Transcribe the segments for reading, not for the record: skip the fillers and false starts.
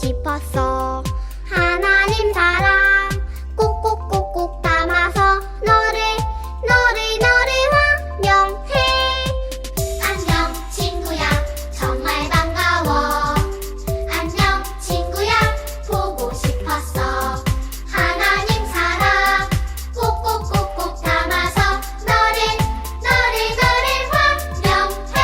싶었어. 하나님 사랑 꼭꼭꼭꼭 담아서 너를 환영해. 안녕 친구야, 정말 반가워. 안녕 친구야, 보고 싶었어. 하나님 사랑 꼭꼭꼭꼭 담아서 너를 환영해.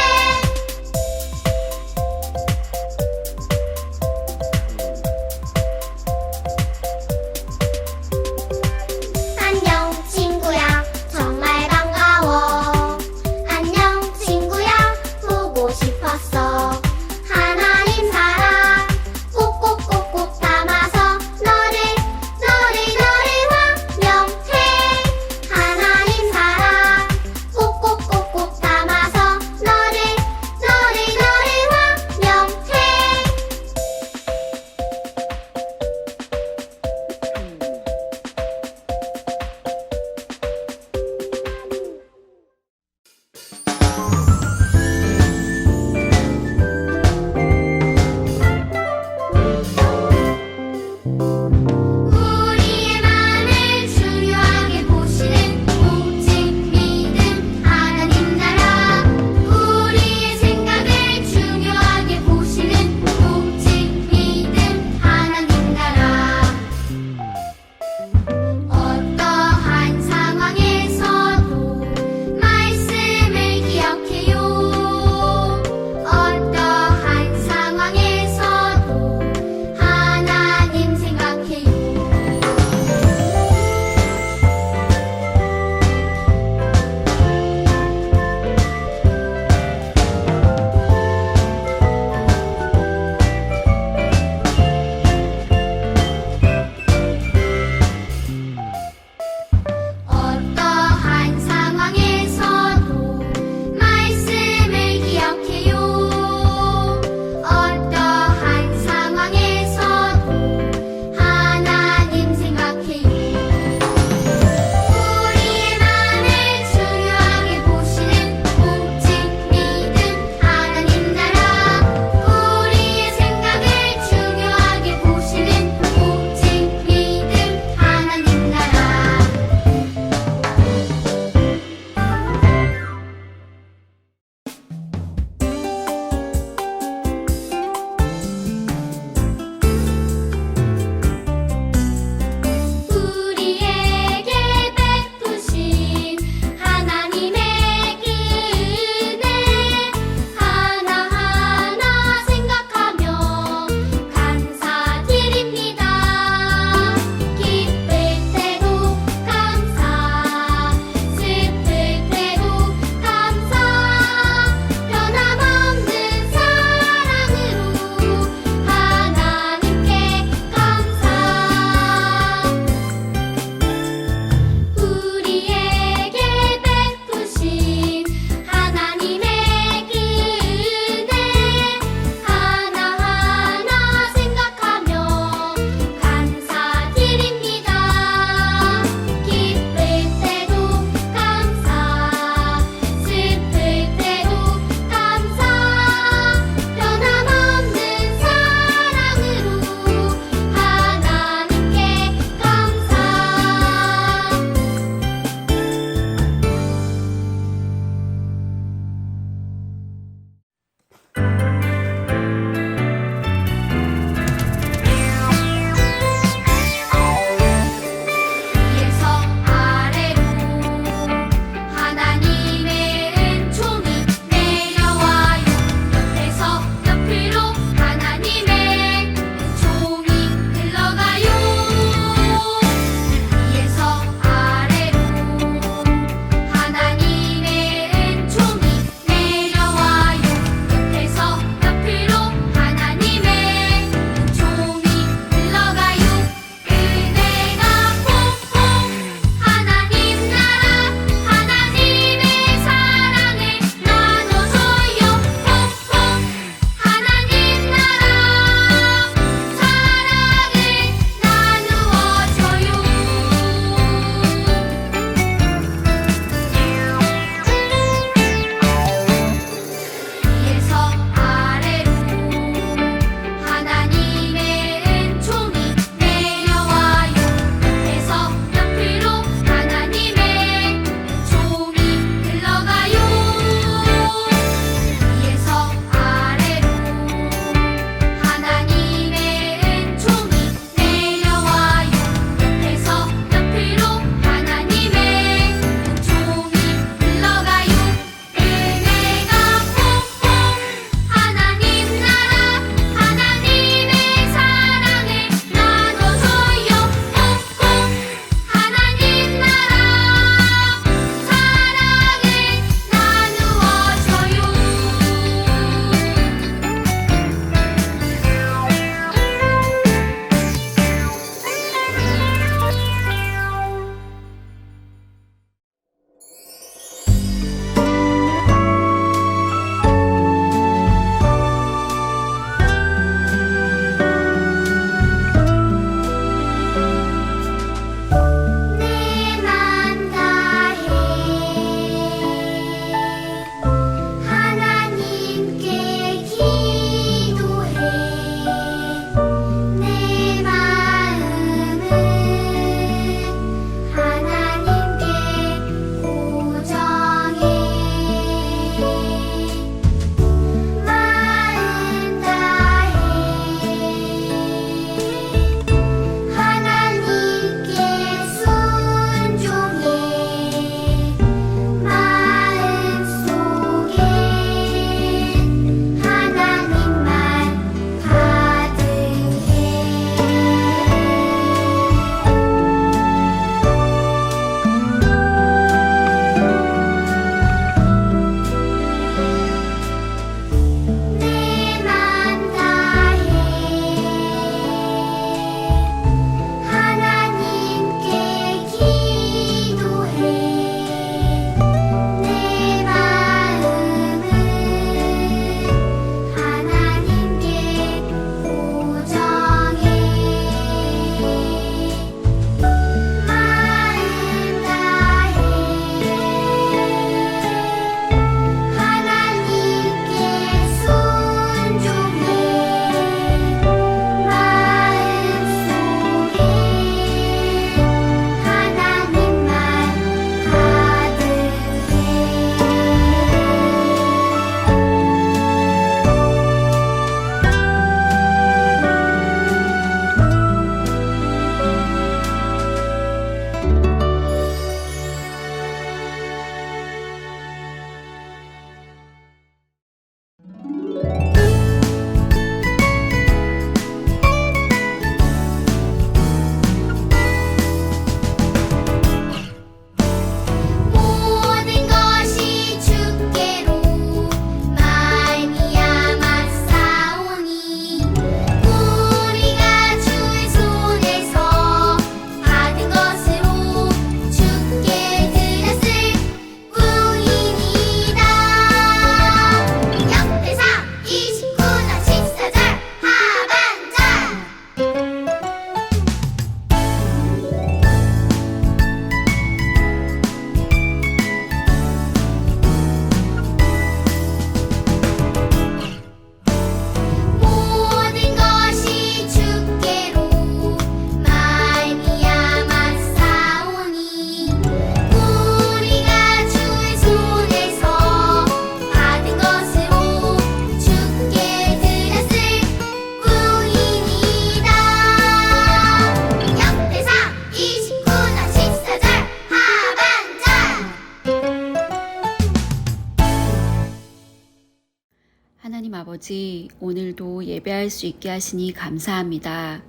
아버지, 오늘도 예배할 수 있게 하시니 감사합니다.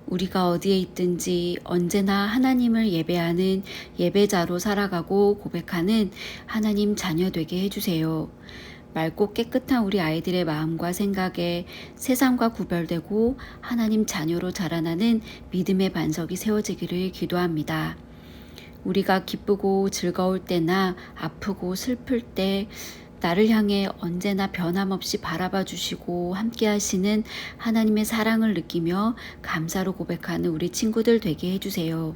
우리가 어디에 있든지 언제나 하나님을 예배하는 예배자로 살아가고 고백하는 하나님 자녀 되게 해주세요. 맑고 깨끗한 우리 아이들의 마음과 생각에 세상과 구별되고 하나님 자녀로 자라나는 믿음의 반석이 세워지기를 기도합니다. 우리가 기쁘고 즐거울 때나 아프고 슬플 때 나를 향해 언제나 변함없이 바라봐 주시고 함께 하시는 하나님의 사랑을 느끼며 감사로 고백하는 우리 친구들 되게 해주세요.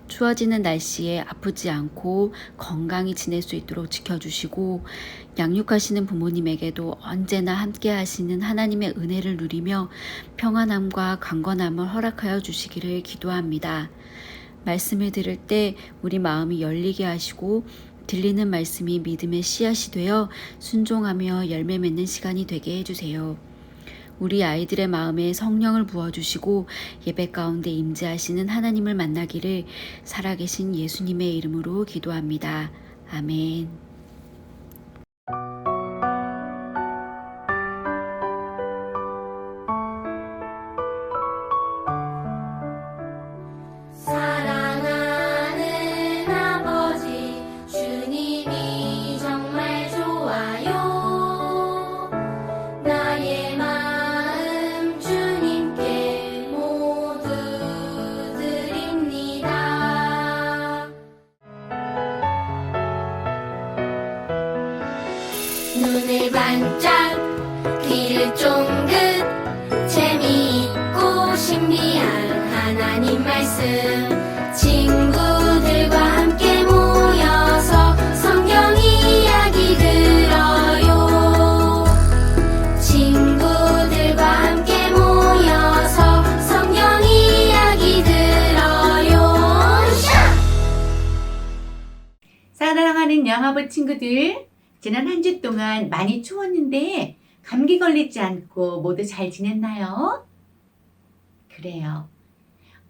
추워지는 날씨에 아프지 않고 건강히 지낼 수 있도록 지켜주시고 양육하시는 부모님에게도 언제나 함께 하시는 하나님의 은혜를 누리며 평안함과 강건함을 허락하여 주시기를 기도합니다. 말씀을 들을 때 우리 마음이 열리게 하시고 들리는 말씀이 믿음의 씨앗이 되어 순종하며 열매 맺는 시간이 되게 해주세요. 우리 아이들의 마음에 성령을 부어주시고 예배 가운데 임재하시는 하나님을 만나기를 살아계신 예수님의 이름으로 기도합니다. 아멘. 사랑하는 아버지 주님이 정말 좋아요. 나의 마음 주님께 모두 드립니다. 눈을 반짝 귀를 쫑긋 재미있고 신비한 하나님 말씀 친구들과 함께 모여서 성경 이야기 들어요. 친구들과 함께 모여서 성경 이야기 들어요. 사랑하는 영아부 친구들, 지난 한 주 동안 많이 추웠는데 감기 걸리지 않고 모두 잘 지냈나요? 그래요.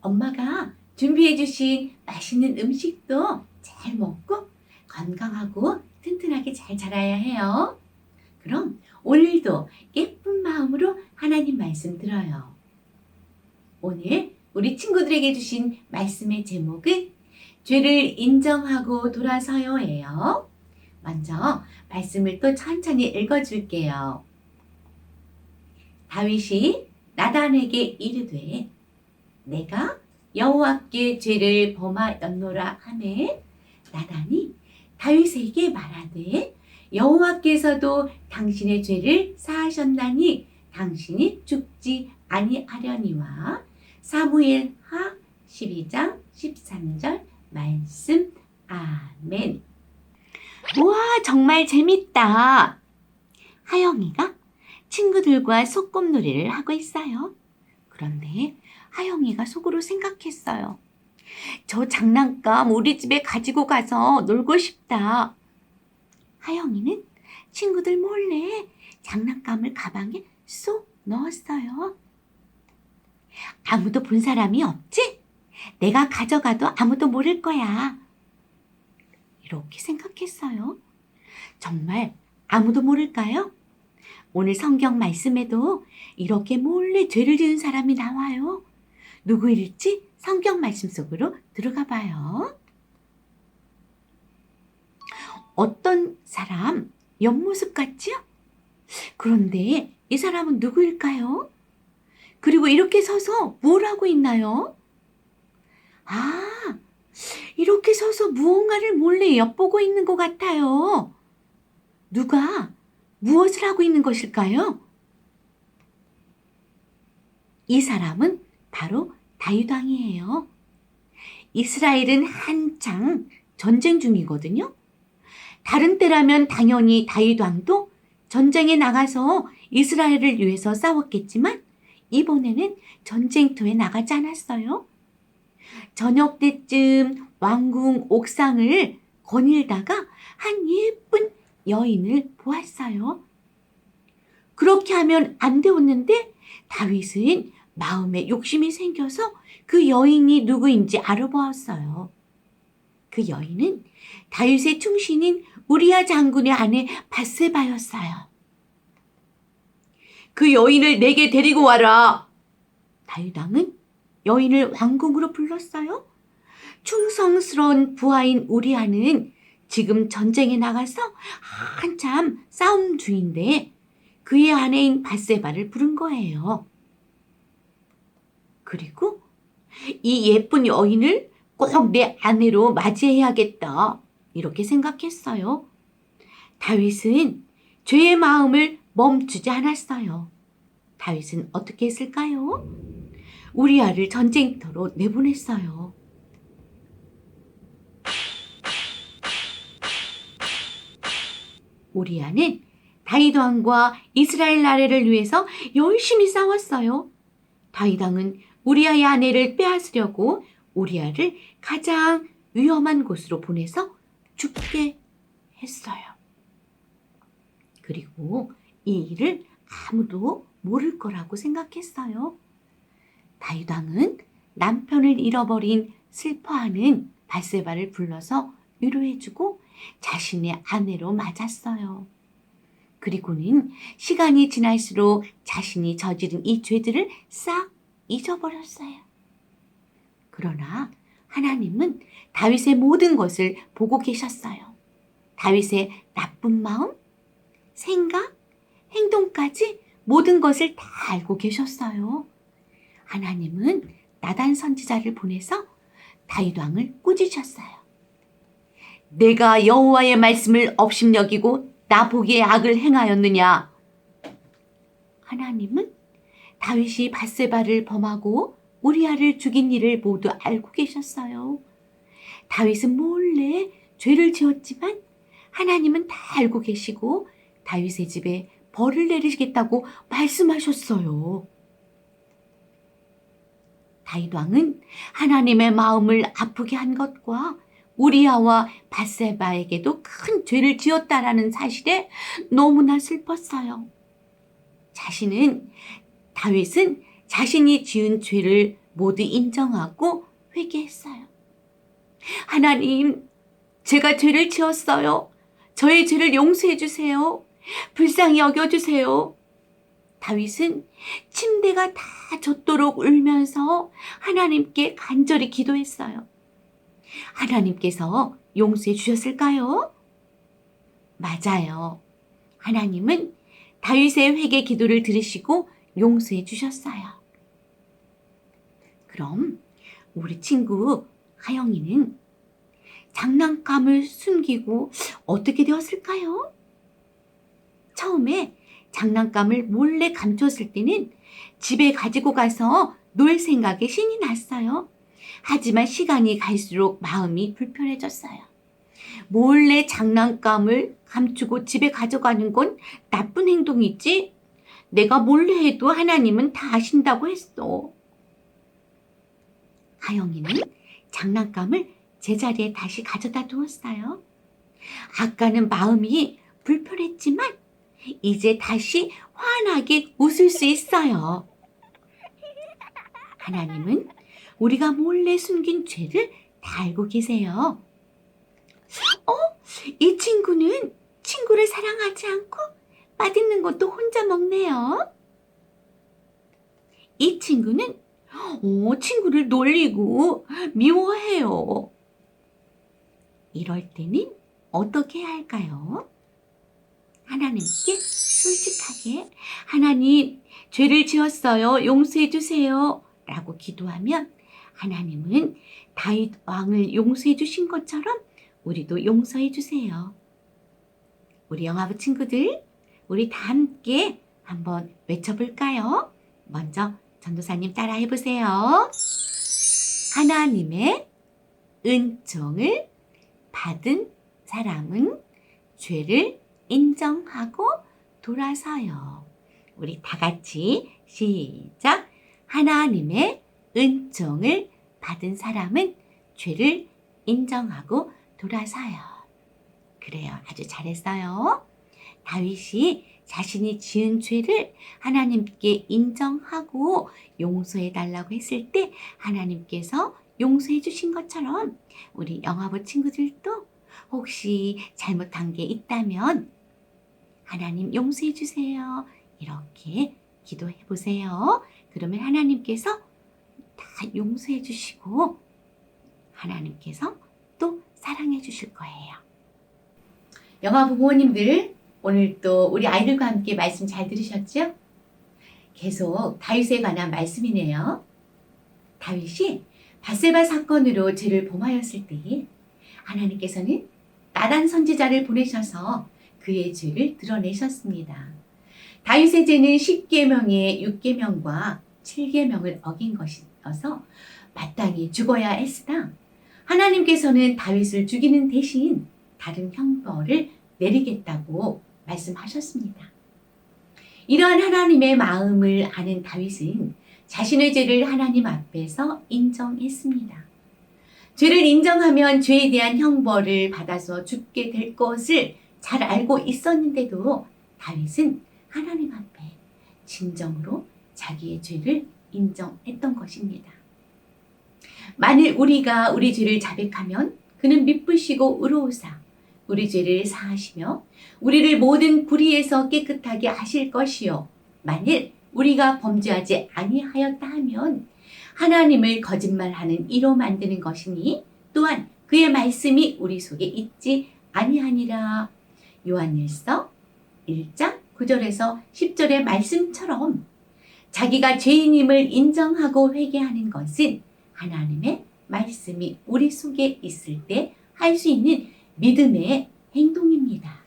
엄마가 준비해주신 맛있는 음식도 잘 먹고 건강하고 튼튼하게 잘 자라야 해요. 그럼 오늘도 예쁜 마음으로 하나님 말씀 들어요. 오늘 우리 친구들에게 주신 말씀의 제목은 죄를 인정하고 돌아서요예요. 먼저 말씀을 또 천천히 읽어줄게요. 다윗이 나단에게 이르되 내가 여호와께 죄를 범하였노라 하매 나단이 다윗에게 말하되 여호와께서도 당신의 죄를 사하셨나니 당신이 죽지 아니하려니와 사무엘하 12장 13절 말씀. 아멘. 우와, 정말 재밌다. 하영이가 친구들과 소꿉놀이를 하고 있어요. 그런데 하영이가 속으로 생각했어요. 저 장난감 우리 집에 가지고 가서 놀고 싶다. 하영이는 친구들 몰래 장난감을 가방에 쏙 넣었어요. 아무도 본 사람이 없지? 내가 가져가도 아무도 모를 거야. 이렇게 생각했어요. 정말 아무도 모를까요? 오늘 성경 말씀에도 이렇게 몰래 죄를 지은 사람이 나와요. 누구일지 성경 말씀 속으로 들어가 봐요. 어떤 사람 옆모습 같지요? 그런데 이 사람은 누구일까요? 그리고 이렇게 서서 뭘 하고 있나요? 아, 이렇게 서서 무언가를 몰래 엿보고 있는 것 같아요. 누가 무엇을 하고 있는 것일까요? 이 사람은 바로 다윗 왕이에요. 이스라엘은 한창 전쟁 중이거든요. 다른 때라면 당연히 다윗 왕도 전쟁에 나가서 이스라엘을 위해서 싸웠겠지만 이번에는 전쟁터에 나가지 않았어요. 저녁 때쯤 왕궁 옥상을 거닐다가 한 예쁜 여인을 보았어요. 그렇게 하면 안 되었는데 다윗은 마음에 욕심이 생겨서 그 여인이 누구인지 알아보았어요. 그 여인은 다윗의 충신인 우리야 장군의 아내 밧세바였어요. 그 여인을 내게 데리고 와라. 다윗 왕은 여인을 왕궁으로 불렀어요. 충성스러운 부하인 우리아는 지금 전쟁에 나가서 한참 싸움 중인데 그의 아내인 밧세바를 부른 거예요. 그리고 이 예쁜 여인을 꼭 내 아내로 맞이해야겠다. 이렇게 생각했어요. 다윗은 죄의 마음을 멈추지 않았어요. 다윗은 어떻게 했을까요? 우리아를 전쟁터로 내보냈어요. 우리아는 다윗 왕과 이스라엘 나라를 위해서 열심히 싸웠어요. 다윗 왕은 우리아의 아내를 빼앗으려고 우리아를 가장 위험한 곳으로 보내서 죽게 했어요. 그리고 이 일을 아무도 모를 거라고 생각했어요. 다윗 왕은 남편을 잃어버린 슬퍼하는 밧세바를 불러서 위로해주고 자신의 아내로 맞았어요. 그리고는 시간이 지날수록 자신이 저지른 이 죄들을 싹 잊어버렸어요. 그러나 하나님은 다윗의 모든 것을 보고 계셨어요. 다윗의 나쁜 마음, 생각, 행동까지 모든 것을 다 알고 계셨어요. 하나님은 나단 선지자를 보내서 다윗 왕을 꾸짖으셨어요. 내가 여호와의 말씀을 업신여기고 나 보기에 악을 행하였느냐? 하나님은 다윗이 밧세바를 범하고 우리아를 죽인 일을 모두 알고 계셨어요. 다윗은 몰래 죄를 지었지만 하나님은 다 알고 계시고 다윗의 집에 벌을 내리시겠다고 말씀하셨어요. 다윗 왕은 하나님의 마음을 아프게 한 것과 우리아와 밧세바에게도 큰 죄를 지었다라는 사실에 너무나 슬펐어요. 다윗은 자신이 지은 죄를 모두 인정하고 회개했어요. 하나님, 제가 죄를 지었어요. 저의 죄를 용서해 주세요. 불쌍히 여겨주세요. 다윗은 침대가 다 젖도록 울면서 하나님께 간절히 기도했어요. 하나님께서 용서해 주셨을까요? 맞아요. 하나님은 다윗의 회개 기도를 들으시고 용서해 주셨어요. 그럼 우리 친구 하영이는 장난감을 숨기고 어떻게 되었을까요? 처음에 장난감을 몰래 감췄을 때는 집에 가지고 가서 놀 생각에 신이 났어요. 하지만 시간이 갈수록 마음이 불편해졌어요. 몰래 장난감을 감추고 집에 가져가는 건 나쁜 행동이지. 내가 몰래 해도 하나님은 다 아신다고 했어. 하영이는 장난감을 제자리에 다시 가져다 두었어요. 아까는 마음이 불편했지만 이제 다시 환하게 웃을 수 있어요. 하나님은 우리가 몰래 숨긴 죄를 다 알고 계세요. 이 친구는 친구를 사랑하지 않고 맛있는 것도 혼자 먹네요. 이 친구는 친구를 놀리고 미워해요. 이럴 때는 어떻게 해야 할까요? 하나님께 솔직하게 하나님, 죄를 지었어요. 용서해 주세요. 라고 기도하면 하나님은 다윗 왕을 용서해 주신 것처럼 우리도 용서해 주세요. 우리 영화부 친구들, 우리 다 함께 한번 외쳐볼까요? 먼저 전도사님 따라 해보세요. 하나님의 은총을 받은 사람은 죄를 인정하고 돌아서요. 우리 다 같이 시작. 하나님의 은총을 받은 사람은 죄를 인정하고 돌아서요. 그래요. 아주 잘했어요. 다윗이 자신이 지은 죄를 하나님께 인정하고 용서해 달라고 했을 때 하나님께서 용서해 주신 것처럼 우리 영화부 친구들도 혹시 잘못한 게 있다면 하나님 용서해 주세요. 이렇게 기도해 보세요. 그러면 하나님께서 다 용서해 주시고 하나님께서 또 사랑해 주실 거예요. 영화 부모님들, 오늘 또 우리 아이들과 함께 말씀 잘 들으셨죠? 계속 다윗에 관한 말씀이네요. 다윗이 밧세바 사건으로 죄를 범하였을 때 하나님께서는 나단 선지자를 보내셔서 그의 죄를 드러내셨습니다. 다윗의 죄는 10계명의 6계명과 7계명을 어긴 것이어서 마땅히 죽어야 했으나 하나님께서는 다윗을 죽이는 대신 다른 형벌을 내리겠다고 말씀하셨습니다. 이러한 하나님의 마음을 아는 다윗은 자신의 죄를 하나님 앞에서 인정했습니다. 죄를 인정하면 죄에 대한 형벌을 받아서 죽게 될 것을 잘 알고 있었는데도 다윗은 하나님 앞에 진정으로 자기의 죄를 인정했던 것입니다. 만일 우리가 우리 죄를 자백하면 그는 미쁘시고 의로우사 우리 죄를 사하시며 우리를 모든 불의에서 깨끗하게 하실 것이요 만일 우리가 범죄하지 아니하였다 하면 하나님을 거짓말하는 이로 만드는 것이니 또한 그의 말씀이 우리 속에 있지 아니하니라. 요한일서 1장 9절에서 10절의 말씀처럼 자기가 죄인임을 인정하고 회개하는 것은 하나님의 말씀이 우리 속에 있을 때 할 수 있는 믿음의 행동입니다.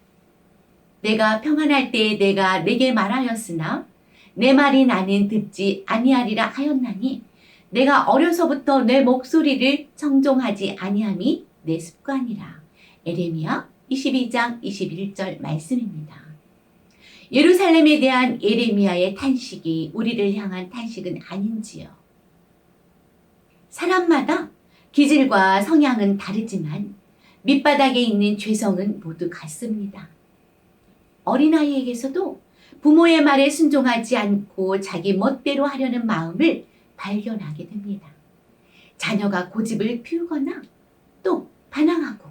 내가 평안할 때에 내가 내게 말하였으나 내 말이 나는 듣지 아니하리라 하였나니 내가 어려서부터 내 목소리를 청종하지 아니함이 내 습관이라. 에레미야 22장 21절 말씀입니다. 예루살렘에 대한 예레미야의 탄식이 우리를 향한 탄식은 아닌지요. 사람마다 기질과 성향은 다르지만 밑바닥에 있는 죄성은 모두 같습니다. 어린아이에게서도 부모의 말에 순종하지 않고 자기 멋대로 하려는 마음을 발견하게 됩니다. 자녀가 고집을 피우거나 또 반항하고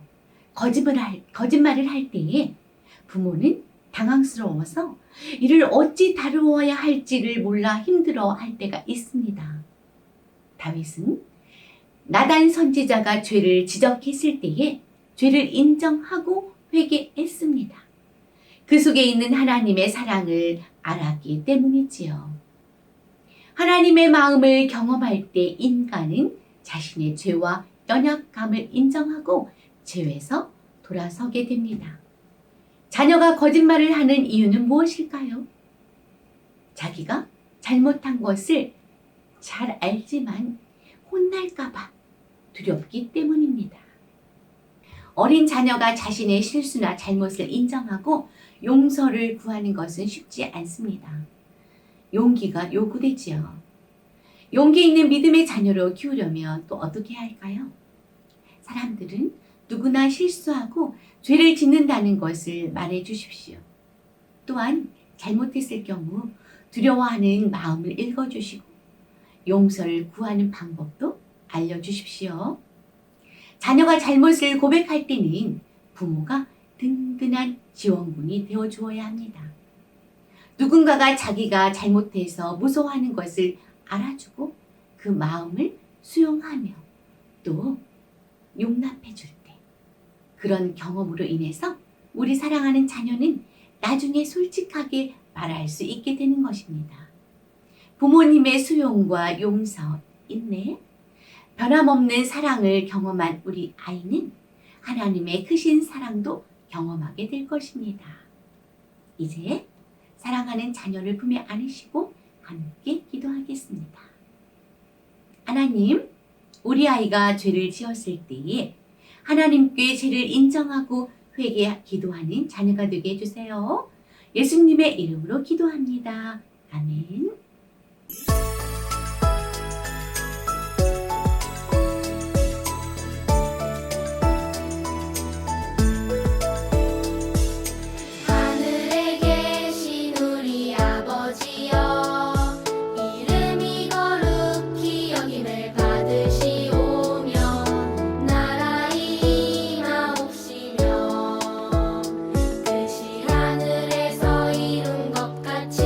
거짓말을 할 때에 부모는 당황스러워서 이를 어찌 다루어야 할지를 몰라 힘들어 할 때가 있습니다. 다윗은 나단 선지자가 죄를 지적했을 때에 죄를 인정하고 회개했습니다. 그 속에 있는 하나님의 사랑을 알았기 때문이지요. 하나님의 마음을 경험할 때 인간은 자신의 죄와 연약감을 인정하고 죄에서 돌아서게 됩니다. 자녀가 거짓말을 하는 이유는 무엇일까요? 자기가 잘못한 것을 잘 알지만 혼날까봐 두렵기 때문입니다. 어린 자녀가 자신의 실수나 잘못을 인정하고 용서를 구하는 것은 쉽지 않습니다. 용기가 요구되지요. 용기 있는 믿음의 자녀로 키우려면 또 어떻게 해야 할까요? 사람들은 누구나 실수하고 죄를 짓는다는 것을 말해 주십시오. 또한 잘못했을 경우 두려워하는 마음을 읽어주시고 용서를 구하는 방법도 알려주십시오. 자녀가 잘못을 고백할 때는 부모가 든든한 지원군이 되어주어야 합니다. 누군가가 자기가 잘못해서 무서워하는 것을 알아주고 그 마음을 수용하며 또 용납해 줄 때 그런 경험으로 인해서 우리 사랑하는 자녀는 나중에 솔직하게 말할 수 있게 되는 것입니다. 부모님의 수용과 용서, 인내, 변함없는 사랑을 경험한 우리 아이는 하나님의 크신 사랑도 경험하게 될 것입니다. 이제 사랑하는 자녀를 품에 안으시고 함께 기도하겠습니다. 하나님, 우리 아이가 죄를 지었을 때에 하나님께 죄를 인정하고 회개 기도하는 자녀가 되게 해주세요. 예수님의 이름으로 기도합니다. 아멘. 하늘에 계신 우리 아버지여 이름이 거룩히 여김을 받으시오며 나라의 임하옵시며 뜻이 하늘에서 이룬 것 같이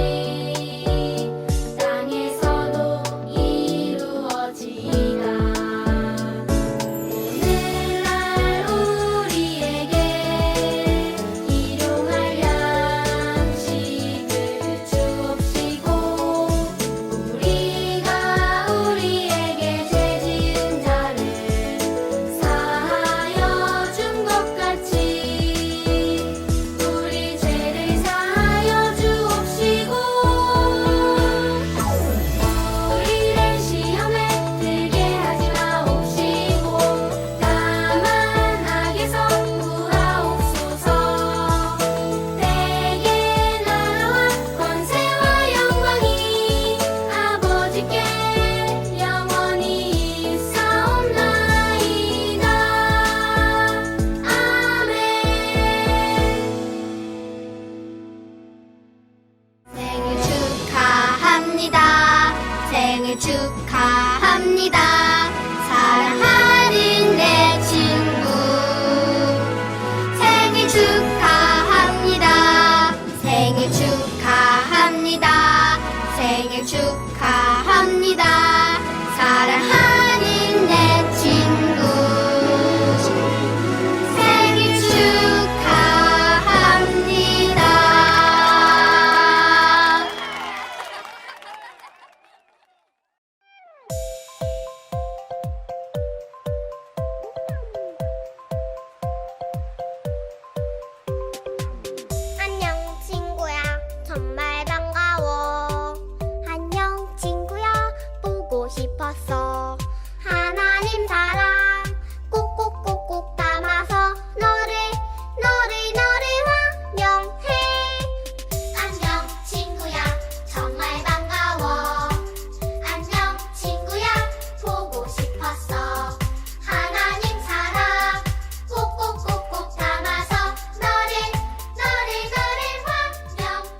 하나님 사랑 꼭꼭꼭꼭 담아서 너를 환영해. 안녕 친구야 정말 반가워. 안녕 친구야 보고 싶었어. 하나님 사랑 꼭꼭꼭꼭 담아서 너를 환영해.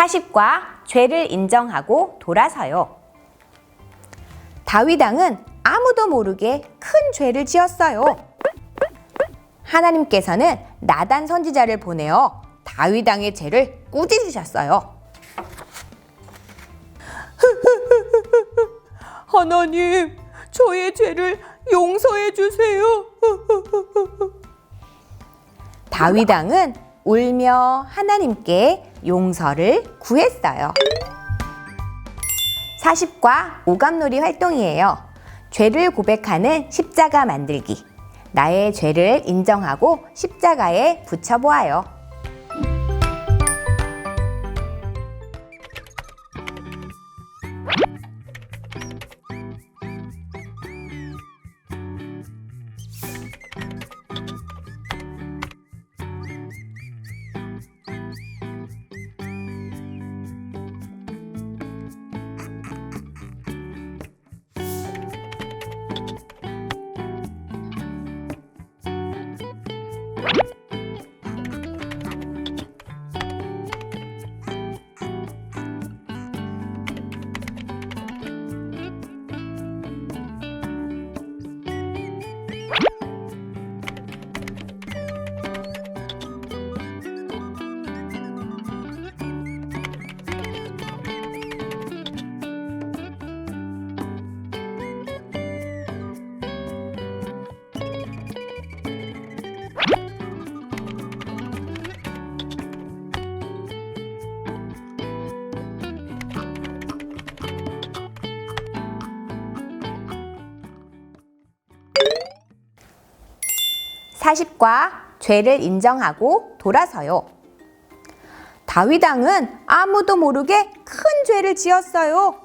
40과 죄를 인정하고 돌아서요. 다윗 왕은 아무도 모르게 큰 죄를 지었어요. 하나님께서는 나단 선지자를 보내어 다윗 왕의 죄를 꾸짖으셨어요. 하나님, 저의 죄를 용서해 주세요. 다윗 왕은 울며 하나님께 용서를 구했어요. 40과 오감놀이 활동이에요. 죄를 고백하는 십자가 만들기. 나의 죄를 인정하고 십자가에 붙여보아요. (40과) 죄를 인정하고 돌아서요. 다윗 왕은 아무도 모르게 큰 죄를 지었어요.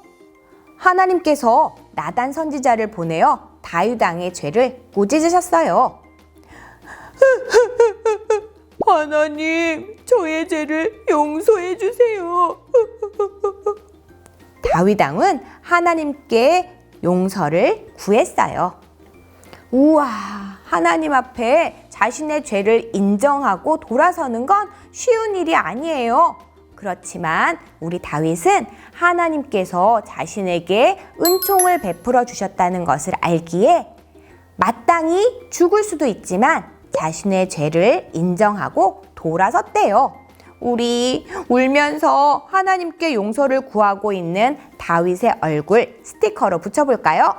하나님께서 나단 선지자를 보내어 다윗 왕의 죄를 꾸짖으셨어요. 하나님, 저의 죄를 용서해 주세요. 다윗 왕은 하나님께 용서를 구했어요. 우와, 하나님 앞에 자신의 죄를 인정하고 돌아서는 건 쉬운 일이 아니에요. 그렇지만 우리 다윗은 하나님께서 자신에게 은총을 베풀어 주셨다는 것을 알기에 마땅히 죽을 수도 있지만 자신의 죄를 인정하고 돌아섰대요. 우리 울면서 하나님께 용서를 구하고 있는 다윗의 얼굴 스티커로 붙여볼까요?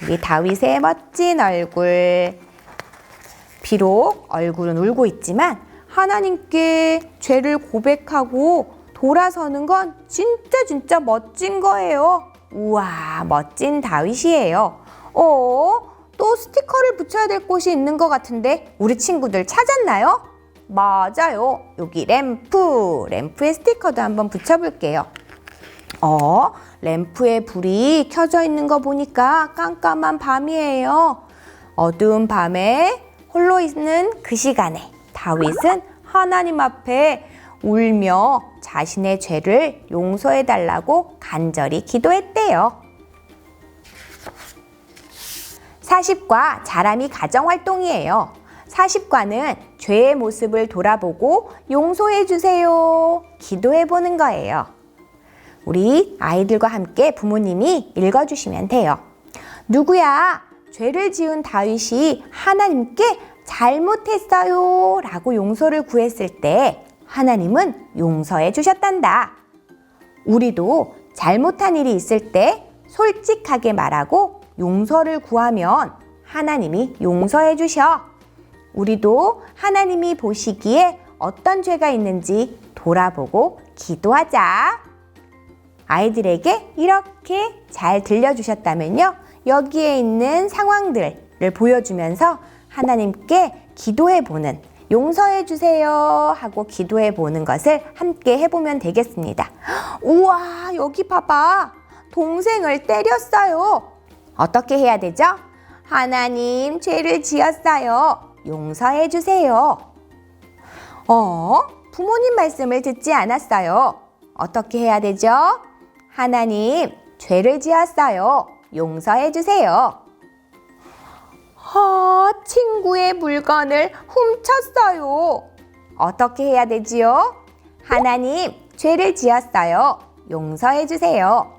우리 다윗의 멋진 얼굴. 비록 얼굴은 울고 있지만 하나님께 죄를 고백하고 돌아서는 건 진짜 멋진 거예요. 우와, 멋진 다윗이에요. 또 스티커를 붙여야 될 곳이 있는 것 같은데 우리 친구들 찾았나요? 맞아요. 여기 램프에 스티커도 한번 붙여볼게요. 램프에 불이 켜져 있는 거 보니까 깜깜한 밤이에요. 어두운 밤에 홀로 있는 그 시간에 다윗은 하나님 앞에 울며 자신의 죄를 용서해 달라고 간절히 기도했대요. 40과 자람이 가정활동이에요. 40과는 죄의 모습을 돌아보고 용서해 주세요. 기도해 보는 거예요. 우리 아이들과 함께 부모님이 읽어주시면 돼요. 누구야? 죄를 지은 다윗이 하나님께 잘못했어요 라고 용서를 구했을 때 하나님은 용서해 주셨단다. 우리도 잘못한 일이 있을 때 솔직하게 말하고 용서를 구하면 하나님이 용서해 주셔. 우리도 하나님이 보시기에 어떤 죄가 있는지 돌아보고 기도하자. 아이들에게 이렇게 잘 들려주셨다면요, 여기에 있는 상황들 모습을 보여주면서 하나님께 기도해 보는, 용서해 주세요 하고 기도해 보는 것을 함께 해보면 되겠습니다. 우와, 여기 봐봐. 동생을 때렸어요. 어떻게 해야 되죠? 하나님, 죄를 지었어요. 용서해 주세요. 부모님 말씀을 듣지 않았어요. 어떻게 해야 되죠? 하나님, 죄를 지었어요. 용서해 주세요. 친구의 물건을 훔쳤어요. 어떻게 해야 되지요? 하나님, 죄를 지었어요. 용서해 주세요.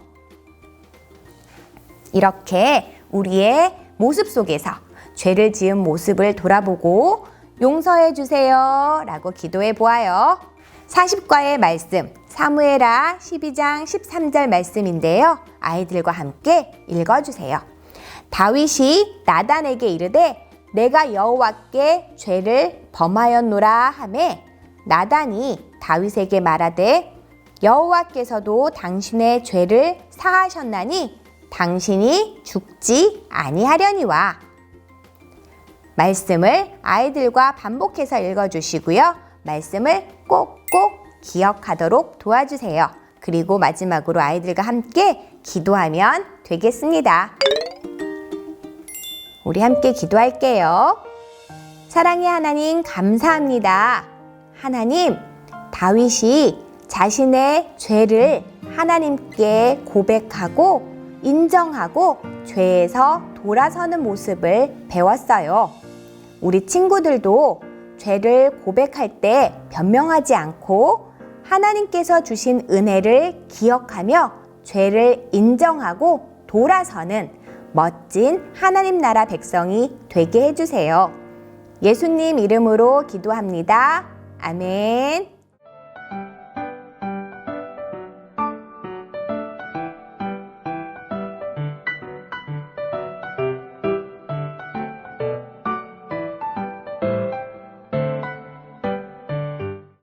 이렇게 우리의 모습 속에서 죄를 지은 모습을 돌아보고 용서해 주세요 라고 기도해 보아요. 40과의 말씀, 사무엘하 12장 13절 말씀인데요. 아이들과 함께 읽어주세요. 다윗이 나단에게 이르되 내가 여호와께 죄를 범하였노라 하매 나단이 다윗에게 말하되 여호와께서도 당신의 죄를 사하셨나니 당신이 죽지 아니하려니와. 말씀을 아이들과 반복해서 읽어주시고요. 말씀을 꼭꼭 기억하도록 도와주세요. 그리고 마지막으로 아이들과 함께 기도하면 되겠습니다. 우리 함께 기도할게요. 사랑의 하나님, 감사합니다. 하나님, 다윗이 자신의 죄를 하나님께 고백하고 인정하고 죄에서 돌아서는 모습을 배웠어요. 우리 친구들도 죄를 고백할 때 변명하지 않고 하나님께서 주신 은혜를 기억하며 죄를 인정하고 돌아서는 멋진 하나님 나라 백성이 되게 해주세요. 예수님 이름으로 기도합니다. 아멘.